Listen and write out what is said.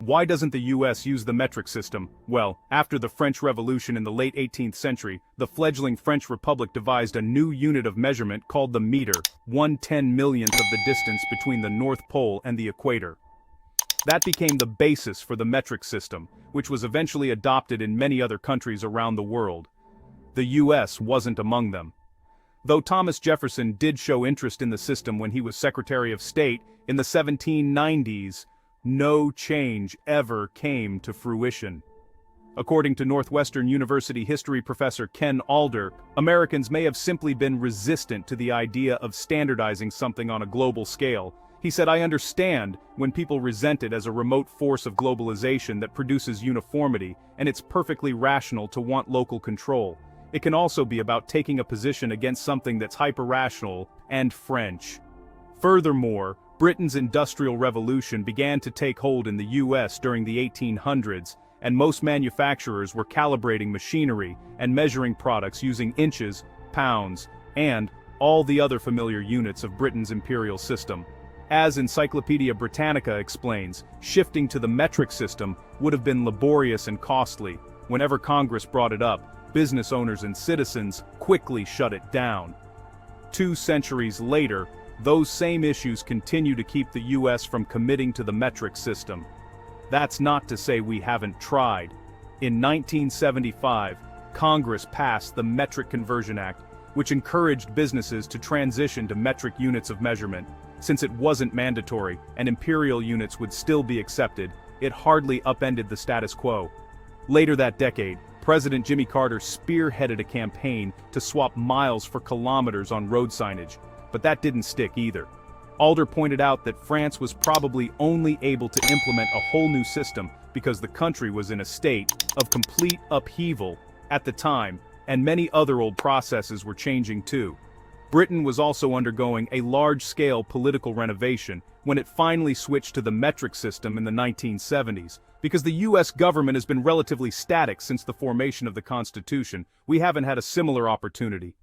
Why doesn't the US use the metric system? Well, after the French Revolution in the late 18th century, the fledgling French Republic devised a new unit of measurement called the meter, 1/10,000,000th of the distance between the North Pole and the equator. That became the basis for the metric system, which was eventually adopted in many other countries around the world. The US wasn't among them. Though Thomas Jefferson did show interest in the system when he was Secretary of State in the 1790s, no change ever came to fruition. According to Northwestern University history professor Ken Alder, Americans may have simply been resistant to the idea of standardizing something on a global scale. He said, "I understand when people resent it as a remote force of globalization that produces uniformity, and it's perfectly rational to want local control. It can also be about taking a position against something that's hyper-rational and French." Furthermore, Britain's Industrial Revolution began to take hold in the US during the 1800s, and most manufacturers were calibrating machinery and measuring products using inches, pounds, and all the other familiar units of Britain's imperial system. As Encyclopedia Britannica explains, shifting to the metric system would have been laborious and costly. Whenever Congress brought it up, business owners and citizens quickly shut it down. 2 centuries later, those same issues continue to keep the US from committing to the metric system. That's not to say we haven't tried. In 1975, Congress passed the Metric Conversion Act, which encouraged businesses to transition to metric units of measurement. Since it wasn't mandatory and imperial units would still be accepted, it hardly upended the status quo. Later that decade, President Jimmy Carter spearheaded a campaign to swap miles for kilometers on road signage. But that didn't stick either. Alder pointed out that France was probably only able to implement a whole new system because the country was in a state of complete upheaval at the time, and many other old processes were changing too. Britain was also undergoing a large-scale political renovation when it finally switched to the metric system in the 1970s. Because the US government has been relatively static since the formation of the Constitution, we haven't had a similar opportunity.